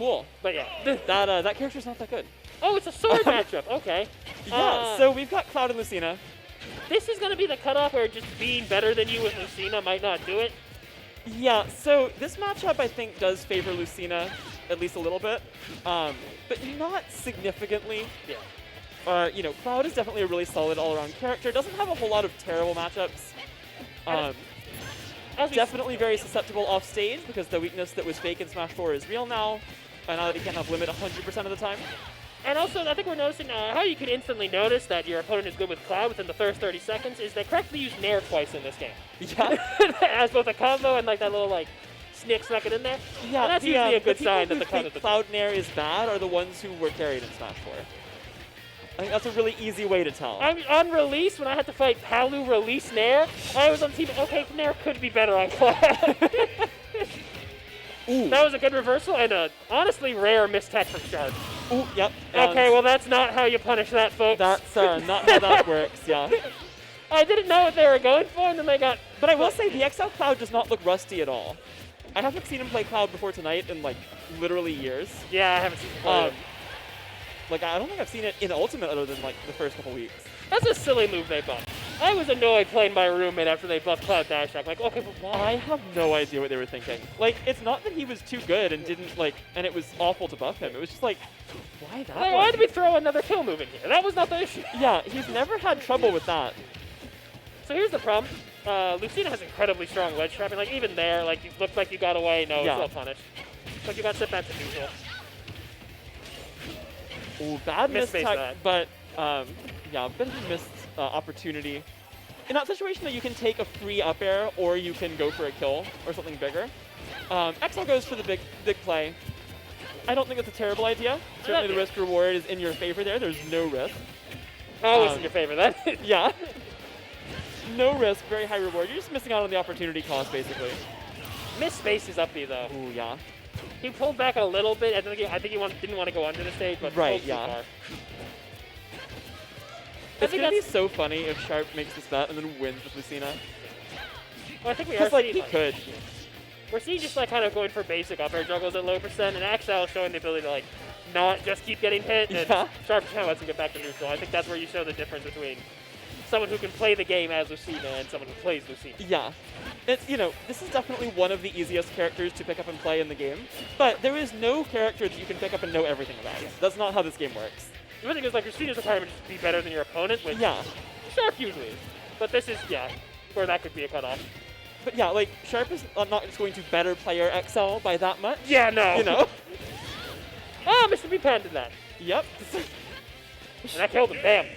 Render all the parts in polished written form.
cool. But yeah. That character's not that good. Oh, it's a sword matchup. Okay. Yeah, so we've got Cloud and Lucina. This is going to be the cutoff where just being better than you with Lucina might not do it. Yeah, so this matchup I think does favor Lucina at least a little bit, but not significantly. Yeah. You know, Cloud is definitely a really solid all-around character. Doesn't have a whole lot of terrible matchups. Definitely very susceptible off stage because the weakness that was fake in Smash 4 is real now, and now that he can't have limit 100% of the time. And also, I think we're noticing how you can instantly notice that your opponent is good with Cloud within the first 30 seconds is they correctly use Nair twice in this game. Yeah. As both a combo and like that little like snick snuck it in there. Yeah, and that's usually a good sign that the Cloud Nair is bad are the ones who were carried in Smash 4. I think that's a really easy way to tell. I mean, on release, when I had to fight Palu release Nair, I was on the team, okay, Nair could be better on Cloud. Ooh. That was a good reversal and a honestly rare mistech from Sharp. Ooh, yep. Okay, well that's not how you punish that, folks. That's not how that works, yeah. I didn't know what they were going for, and then they got... But I will say, the XL Cloud does not look rusty at all. I haven't seen him play Cloud before tonight in, like, literally years. Yeah, I haven't seen him play it. Like, I don't think I've seen it in Ultimate other than, like, the first couple weeks. That's a silly move they buffed. I was annoyed playing my roommate after they buffed Cloud Dash Attack. Like, okay, but why? I have no idea what they were thinking. Like, it's not that he was too good and didn't, like, and it was awful to buff him. It was just like, why that Like, why did we throw another kill move in here? That was not the issue. Yeah, he's never had trouble with that. So here's the problem. Lucina has incredibly strong ledge trapping. Like, even there, like, you looked like you got away. No, Yeah. it's still punished. Like, you got set back to neutral. Ooh, bad Misspace mistech, that. but, yeah, a bit of a missed opportunity. In that situation that you can take a free up air or you can go for a kill or something bigger. XL goes for the big play. I don't think that's a terrible idea. Certainly the risk reward is in your favor there. There's no risk. Oh, it's in your favor then. Yeah. No risk, very high reward. You're just missing out on the opportunity cost, basically. Missed space is up B though. Ooh, yeah. He pulled back a little bit. I think he didn't want to go under the stage, but Right, pulled too yeah. far. It's going to be so funny if Sharp makes this bet and then wins with Lucina. Well, I think we are Because, like, seeing, he could. We're seeing just like kind of going for basic up air juggles at low percent, and Axel showing the ability to like not just keep getting hit, and Yeah. Sharp kind of lets him get back to neutral. I think that's where you show the difference between someone who can play the game as Lucina and someone who plays Lucina. Yeah. It's, you know, this is definitely one of the easiest characters to pick up and play in the game, but there is no character that you can pick up and know everything about. That's not how this game works. The other thing is like Lucina's requirement is to be better than your opponent, which Yeah. Sharp usually is. But this is, yeah, where that could be a cutoff. But yeah, like, Sharp is not just going to better player XL by that much. Yeah, no. You know? Oh, Mr. B Pan did that. Yep. And I killed him, damn.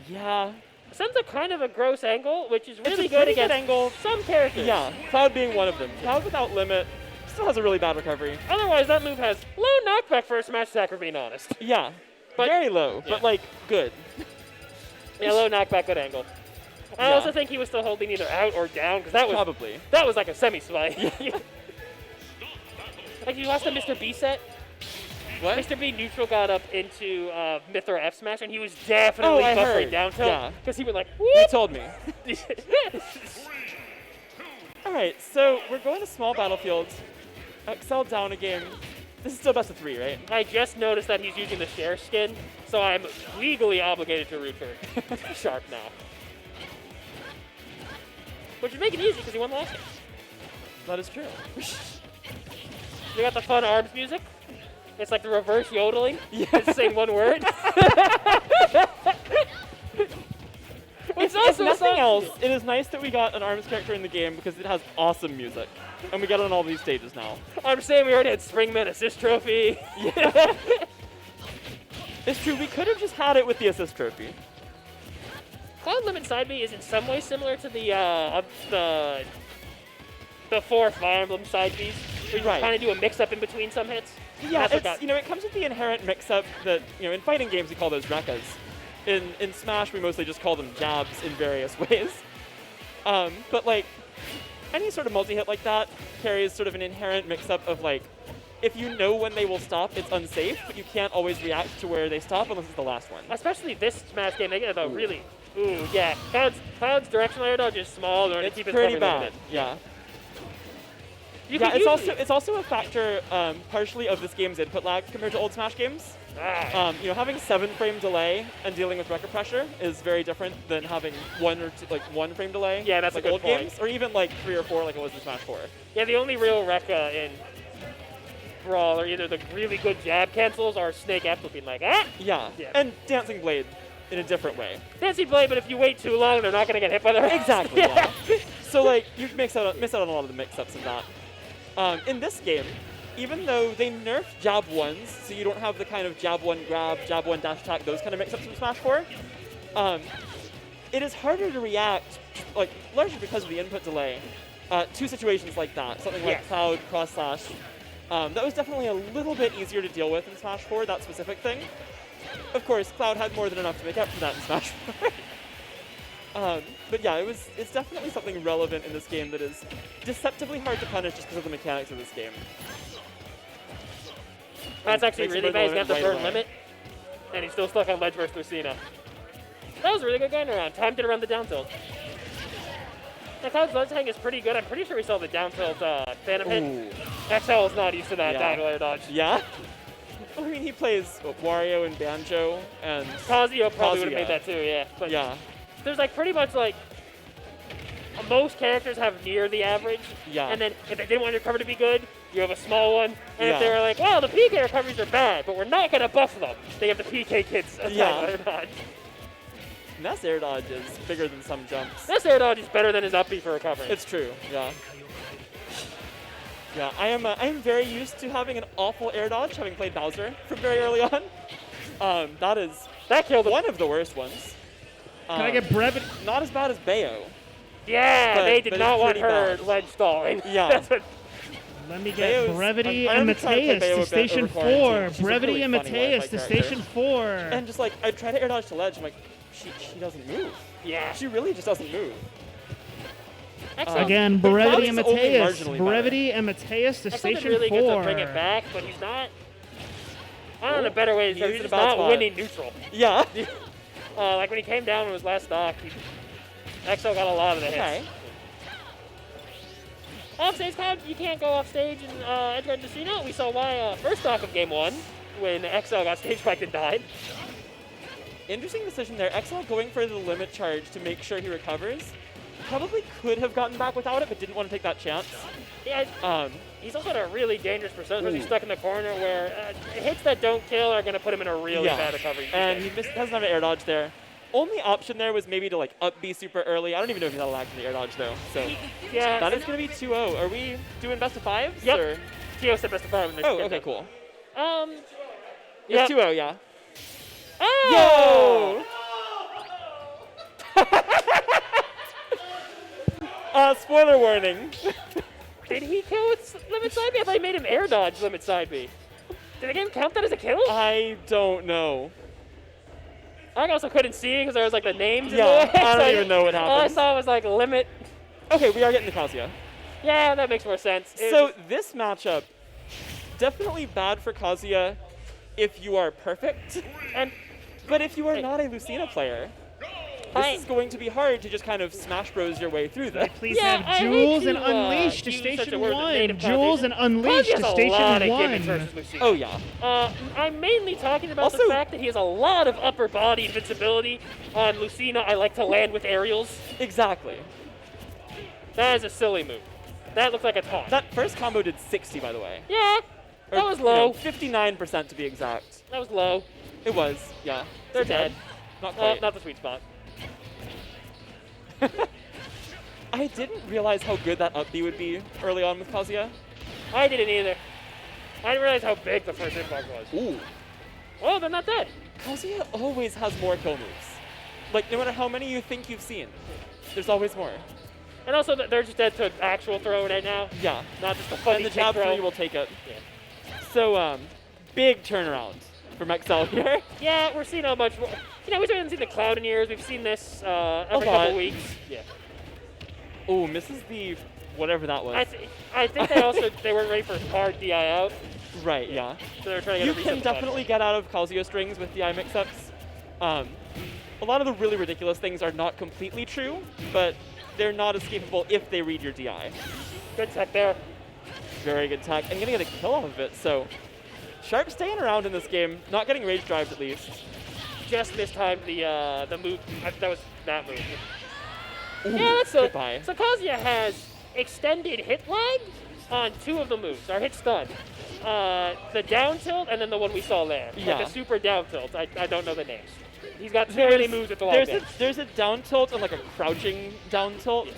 Yeah. Sends a kind of a gross angle, which is really It's a good pretty against good angle. some characters. Yeah, Cloud being one of them. Cloud without limit still has a really bad recovery. Otherwise, that move has low knockback for a smash attack, for being honest. Yeah, But- very low, yeah. but like good. Yeah, low knockback, good angle. I Yeah. also think he was still holding either out or down, because Probably. that was like a semi-spike. Like, you watched the Mr. B set? What? Mr. B neutral got up into Mythra F smash, and he was definitely I buffering heard. down tilt. Yeah. Because he went like, You whoop! told me. All right, so we're going to small battlefields. XL down a game. This is still best of 3, right? I just noticed that he's using the share skin, so I'm legally obligated to root for Sharp now. Which would make it easy because he won the last game. That is true. You got the fun arms music. It's like the reverse yodeling. Yeah. Just saying one word. It's If also nothing else, it is nice that we got an ARMS character in the game because it has awesome music. And we get it on all these stages now. I'm saying we already had Springman assist trophy. Yeah. It's true, we could have just had it with the assist trophy. Cloud Limit Side B is in some ways similar to the 4 Fire Emblem Side Bs, where you Right. kind of do a mix-up in between some hits. Yeah, That's what it's, got- you know, it comes with the inherent mix-up that, you know, in fighting games we call those rekkas. In Smash we mostly just call them jabs in various ways. But like, any sort of multi-hit like that carries sort of an inherent mix-up of like, if you know when they will stop, it's unsafe, but you can't always react to where they stop unless it's the last one. Especially this Smash game, they get a really, yeah. Cloud's directional air dodge is small in order to It's keep his pretty cover bad, limited. yeah. You Yeah, could it's also a factor partially of this game's input lag compared to old Smash games. You know, having 7-frame delay and dealing with record pressure is very different than having 1 frame delay. Yeah, that's a like good old point. games, or even like 3 or 4 like it was in Smash 4. Yeah, the only real Rekka in Brawl are either the really good jab cancels or Snake Apple being like, ah! Yeah. Yeah. And Dancing Blade in a different way. Fancy Blade, but if you wait too long, they're not going to get hit by the rest. Exactly, yeah. So like, you miss out on a lot of the mix-ups in that. In this game, even though they nerfed jab 1s, so you don't have the kind of jab 1 grab, jab 1 dash attack, those kind of mix-ups from Smash 4, it is harder to react, like, largely because of the input delay, to situations like that. Something like Yes. Cloud, cross slash. That was definitely a little bit easier to deal with in Smash 4, that specific thing. Of course, Cloud had more than enough to make up for that in Smash 4. But yeah, it's definitely something relevant in this game that is deceptively hard to punish just because of the mechanics of this game. That's actually Makes him really bad. He's burn got the right burn away. limit, and he's still stuck on ledge versus Lucina. That was a really good going around. Timed it around the down tilt. The Cloud's ledge hang is pretty good. I'm pretty sure we saw the down tilt Phantom hit. Ooh. XL is not used to that Yeah. diagonal air dodge. Yeah? I mean, he plays Wario and Banjo and... Kazuya probably would have Kazuya. made that too, yeah. But Yeah. there's like pretty much like most characters have near the average. Yeah. And then if they didn't want your recovery to be good, you have a small one. And Yeah. if they were like, well, the PK recoveries are bad, but we're not going to buff them, they have the PK kids attack Yeah. air dodge. And that's air dodge is bigger than some jumps. This air dodge is better than his up B for recovery. It's true, yeah. Yeah, I am very used to having an awful air dodge, having played Bowser from very early on. That killed him. One of the worst ones. Can I get brevity? Not as bad as Bayo. Yeah, But- they did but not it's want pretty her bad. ledge stalling. Yeah. That's what, Let me Bayo's- get brevity I'm and trying to play Bayo Mateus a to bit station over quarantine. 4. She's a Brevity really and funny Mateus to Wi-Fi station 4. And just like, I try to air dodge to ledge, I'm like, she doesn't move. yeah. She really just doesn't move. Excellent. Again, but brevity and Cloud's only Mateus. marginally Brevity and Mateus to Excellent station really 4. good to bring it back, but he's not. I don't know a better way to He's say it. in He's a just bad not spot. winning neutral. Yeah. Like when he came down in his last stock, XL got a lot of the hits. Okay. Off stage Cloud, you can't go off stage and Edgar Lucina. We saw why first stock of game 1 when XL got stage spiked and died. Interesting decision there. XL going for the limit charge to make sure he recovers. Probably could have gotten back without it, but didn't want to take that chance. Yeah, he's also got a really dangerous persona because he's Ooh. stuck in the corner where hits that don't kill are going to put him in a really bad recovery. And he doesn't have an air dodge there. Only option there was maybe to like up B super early. I don't even know if he's had a lag from the air dodge though. So yeah, that is going to be 2-0. Are we doing best of 5s? Yep. Or? Tio said best of 5 in this Oh, game, okay, though. cool. Yeah. It's 2-0, yeah. Oh! Spoiler warning. Did he kill with limit side B? I thought he made him air dodge limit side B. Did the game count that as a kill? I don't know. I also couldn't see because there was like the names in Yeah, the way. I don't so even know what All I happened. saw was like limit. Okay, we are getting the Kazuya. Yeah, that makes more sense. So this matchup, definitely bad for Kazuya if you are perfect. But if you are not a Lucina player, this is going to be hard to just kind of Smash Bros your way through this. Please Yeah, I have hate Jules to, and Unleash to use such a station word as 1. native Jules and Unleash Kazuya to has a lot station of gimmicks 1. versus Lucina. Oh yeah. I'm mainly talking about the Also- fact that he has a lot of upper body invincibility. On Lucina, I like to land with aerials. Exactly. That is a silly move. That looked like a taunt. That first combo did 60, by the way. Yeah, that Or, was you know, low. 59% to be exact. That was low. It was, yeah. They're Dead. dead. Not No, quite. not the sweet spot. I didn't realize how good that up B would be early on with Kazuya. I didn't either. I didn't realize how big the first inbox was. Ooh. Oh, they're not dead. Kazuya always has more kill moves. Like, no matter how many you think you've seen, there's always more. And also, they're just dead to actual throw right now. Yeah. Not just a funny And the kick jab throw. 3 will take it. Yeah. So, big turnaround from XL here. Yeah, we're seeing a bunch more. You know, we haven't seen the Cloud in years. We've seen this every lot. couple weeks. Yeah. Ooh, misses the whatever that was. I think they weren't ready for hard DI out, Right, yeah. so they're trying to get You a reset can the platform. definitely get out of Kazuya strings with DI mix-ups. A lot of the really ridiculous things are not completely true, but they're not escapable if they read your DI. Good tech there. very good tech and gonna get a kill off of it. So Sharp staying around in this game, not getting rage drived at least. Just mistimed the move. That was that move. Ooh, Yeah, that's so. goodbye. So Kazuya has extended hit lag on 2 of the moves. Our hit stun, the down tilt, and then the one we saw there. Yeah. Like the super down tilt. I don't know the names. He's got too many moves with the long dash. There's a down tilt and like a crouching down tilt.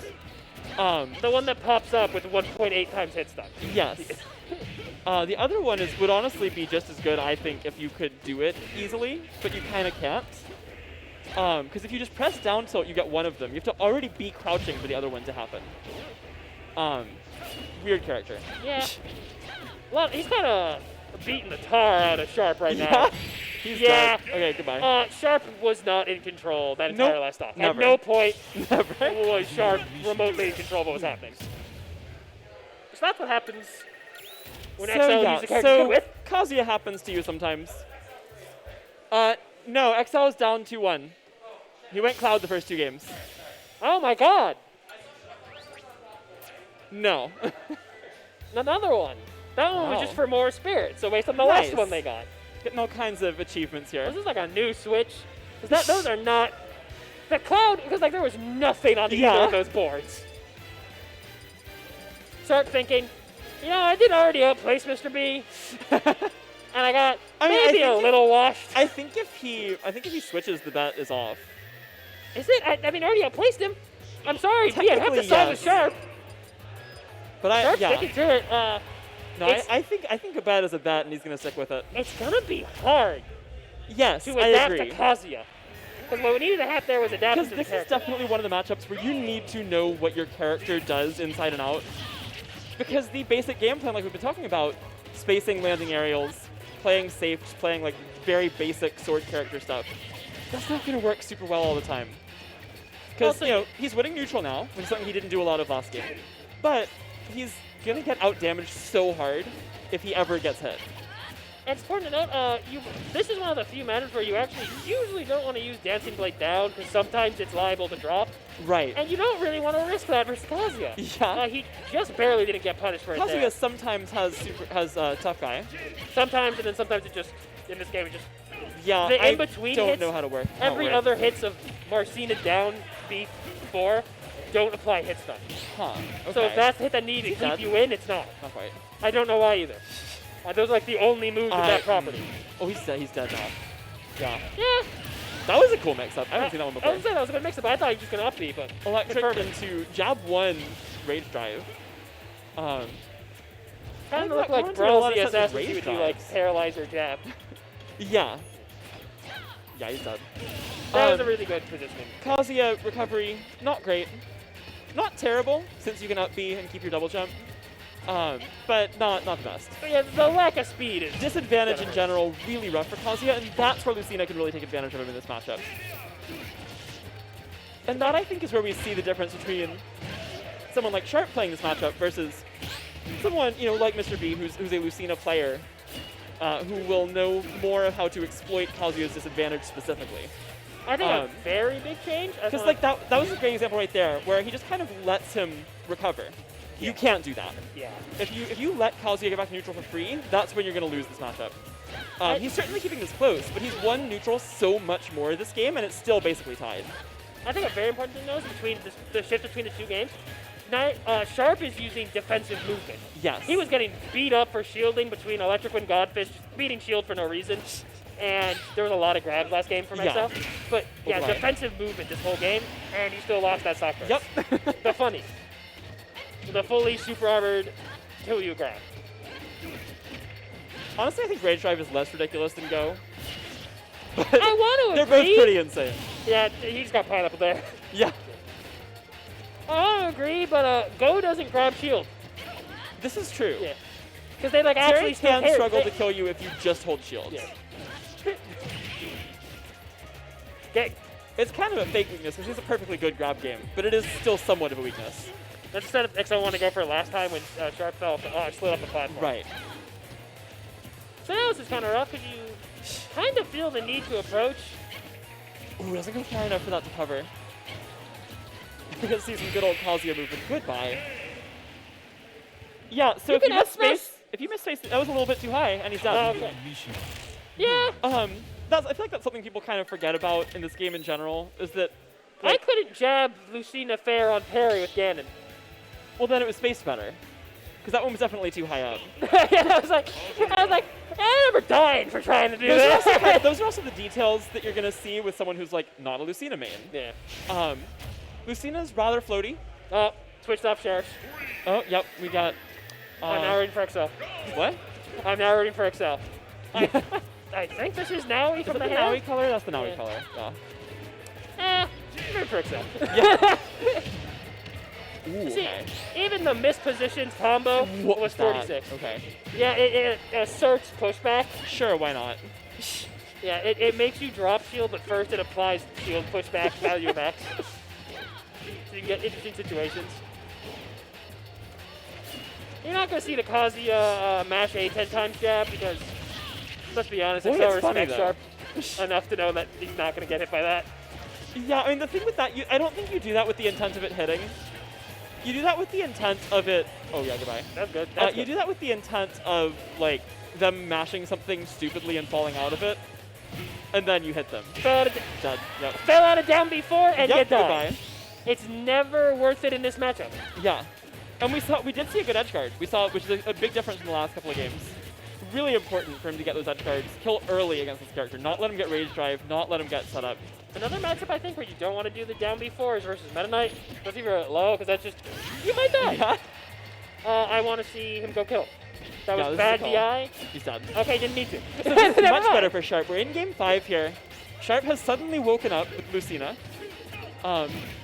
The one that pops up with 1.8 times hit stun. Yes. The other one would honestly be just as good, I think, if you could do it easily, but you kind of can't. Because if you just press down tilt, you get one of them. You have to already be crouching for the other one to happen. Weird character. Yeah. Well, he's kind of beating the tar out of Sharp right now. Yeah. He's Yeah. dead. Okay, goodbye. Sharp was not in control that entire Nope, last off. never. At no point Never. was Sharp remotely in control of what was happening. So that's what happens when XL uses a character so with. Kazuya happens to you sometimes. No, XL is down 2-1. He went Cloud the first 2 games. Oh my god! No. Another one. That one was Wow. just for more spirit, so based on the Nice. last one they got. Getting all kinds of achievements here. This is like a new Switch. 'Cause those are not... The Cloud, because like there was nothing on either Yeah. of those boards. Start thinking, you know, I did already outplace Mr. B. And I got maybe a little washed. I think if he switches, the bet is off. Is it? I mean, I already outplaced him. I'm sorry, B, I have to Technically, side with yes. Sharp. But Sharp's yeah. sticking to it. No, it's- I think a bet is a bet, and he's gonna stick with it. It's gonna be hard Yes, to I adapt agree. to Kazuya. Because what we needed to have there was adapting Because to the this is character. definitely one of the matchups where you need to know what your character does inside and out. Because the basic game plan, like we've been talking about, spacing, landing aerials, playing safe, just playing like very basic sword character stuff, that's not going to work super well all the time. Because, Also- you know, he's winning neutral now, which is something he didn't do a lot of last game. But he's going to get out-damaged so hard if he ever gets hit. And it's important to note, this is one of the few matches where you actually usually don't want to use Dancing Blade down because sometimes it's liable to drop. Right. And you don't really want to risk that versus Kazuya. Yeah. He just barely didn't get punished for it there. Kazuya sometimes has tough guy. Sometimes, and then sometimes it just, in this game, it just, Yeah, The I in-between don't hits, know how to work. every other hits of Marcina down B4 don't apply hit stun. Huh. Okay. So if that's the hit that needed to He's keep dead. you in, it's not. Not quite. I don't know why either. Those are like the only moves of that property. Oh, he's dead. He's dead now. Yeah. Yeah. That was a cool mix-up. I haven't seen that one I before. was saying that was a good mix-up. I thought he was just going to up B, but Electric confirmed. into jab 1 rage drive. Kind of that looked like counter a lot Brawl of sets ZSS of when rage you would do drives. like paralyzer jab. Yeah. Yeah, he's dead. That was a really good positioning. Kazuya recovery, not great. Not terrible, since you can up B and keep your double jump. But not the best. But yeah, the lack of speed is Disadvantage in general, really rough for Kazuya, and that's where Lucina can really take advantage of him in this matchup. And that, I think, is where we see the difference between someone like Sharp playing this matchup versus someone, you know, like Mr. B, who's a Lucina player, who will know more of how to exploit Kazuya's disadvantage specifically. I think a very big change. Because like that was a great example right there, where he just kind of lets him recover. You can't do that. Yeah. If you let Kazuya get back to neutral for free, that's when you're going to lose this matchup. He's certainly keeping this close, but he's won neutral so much more this game, and it's still basically tied. I think a very important thing though is between the shift between the two games. Sharp is using defensive movement. Yes. He was getting beat up for shielding between Electric and Godfish, beating shield for no reason. And there was a lot of grabs last game from Yeah. myself. But yeah, Right. defensive movement this whole game, and he still lost that sock burst. Yep. The funny. The fully super armored kill you grab. Honestly, I think Rage Drive is less ridiculous than Go. But I want to they're agree. both pretty insane. Yeah, he's got pineapple there. Yeah. I want to agree, but Go doesn't grab shield. This is true. Yeah. Because they like actually Terry still can hit. struggle They- to kill you if you just hold shields. Yeah. Okay. It's kind of a fake weakness because it's a perfectly good grab game, but it is still somewhat of a weakness. That's the setup XL wanted to go for last time when Sharp fell, slid off the platform. Right. So now this is kind of rough because you kind of feel the need to approach. Ooh, doesn't go far enough for that to cover. We're gonna see some good old Kazuya movement. Goodbye. Yeah, so You if you can miss up smash. space, that was a little bit too high, and he's dead. Okay. Yeah. I feel like that's something people kind of forget about in this game in general, is that, I like, couldn't jab Lucina fair on parry with Ganon. well, then it was space better. Because that one was definitely too high up. Yeah, I was like, I remember dying for trying to do that. Those are also the details that you're going to see with someone who's, like, not a Lucina main. Yeah. Lucina's rather floaty. Oh, switched off shares. Oh, yep, we got... I'm now rooting for Excel. What? I'm now rooting for Excel. I think this is Naui Is from that the the hand. Naui color? That's the Naui Yeah. color. Yeah. I'm rooting for Excel. Yeah. Ooh, See, okay. even the mispositioned combo What was that? 46. Okay. Yeah, it asserts pushback. Sure, why not? Yeah, it makes you drop shield, but first it applies shield pushback value of X. So you can get interesting situations. You're not going to see the Kazuya mash A 10 times jab because, let's be honest, Boy, Excel it's funny, respects Sharp enough to know that he's not going to get hit by that. Yeah, I mean, the thing with that, I don't think you do that with the intent of it hitting. You do that with the intent of it... Oh, yeah, goodbye. That's good. That's You good. do that with the intent of, like, them mashing something stupidly and falling out of it, and then you hit them. Fell out of down before and Yep, get died. goodbye. It's never worth it in this matchup. Yeah. And we did see a good edge guard. We saw, which is a big difference in the last couple of games. Really important for him to get those edge guards, kill early against this character, not let him get rage drive, not let him get set up. Another matchup I think where you don't want to do the down B4 is versus Meta Knight. Especially if you're at low, because that's just, you might die. Yeah. I want to see him go kill. That Yeah, was this is a bad call. DI. He's done. Okay, didn't need to. So this is Never much mind. better for Sharp. We're in game 5 here. Sharp has suddenly woken up with Lucina.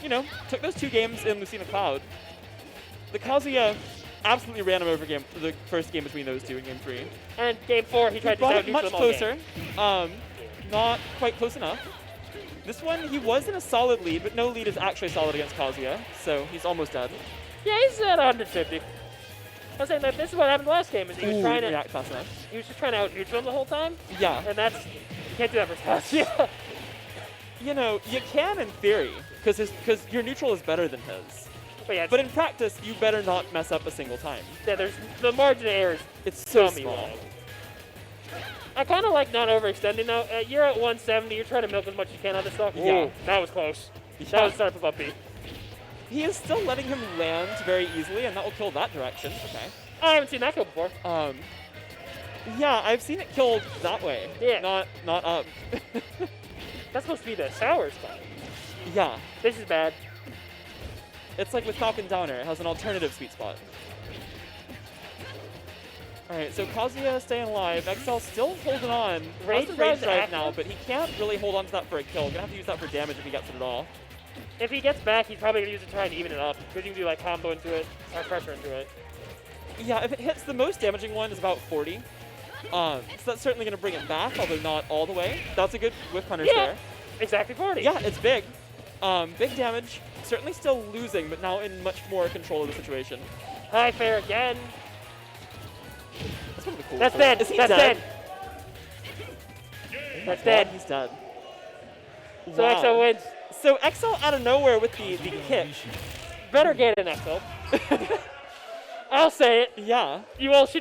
You know, took those 2 games in Lucina Cloud. The Kazuya absolutely ran him over the first game between those two in game 3. And game 4, he tried to Brought sound it much neutral all closer. game. Not quite close enough. This one, he was in a solid lead, but no lead is actually solid against Kazuya, so he's almost dead. Yeah, he's at 150. I was saying that this is what happened last game. Is he was Ooh, trying didn't to, react fast enough. he was just trying to out neutral him the whole time, Yeah. and that's you can't do that for Kazuya. You know, you can in theory, because your neutral is better than his. But yeah, But in practice, you better not mess up a single time. yeah, there's the margin of error is It's so dummy small. low. I kind of like not overextending now. You're at 170. You're trying to milk as much as you can out of this stuff. Yeah. Ooh, that was close. Yeah. That was starting to up B. He is still letting him land very easily, and that will kill that direction. Okay. I haven't seen that kill before. Yeah, I've seen it killed that way. Yeah. Not up. That's supposed to be the sour spot. Yeah. This is bad. It's like with Falcon Downer, it has an alternative sweet spot. Alright, so Kazuya staying alive. XL still holding on. Rage Rage drive's drive active. now, but he can't really hold on to that for a kill. Gonna have to use that for damage if he gets it at all. If he gets back, he's probably gonna use it to try and even it up. Because you can do like combo into it, or pressure into it. Yeah, if it hits, the most damaging one is about 40. So that's certainly gonna bring it back, although not all the way. That's a good whip punish Yeah, there. exactly 40. Yeah, it's big. Big damage. Certainly still losing, but now in much more control of the situation. High fair again. That's one of the cool. That's dead. Is he That's dead? dead. Oh That's my God, dead. He's dead. So Wow. XO wins. So XL out of nowhere with the kick. Better get an XO. I'll say it. Yeah. You all should know.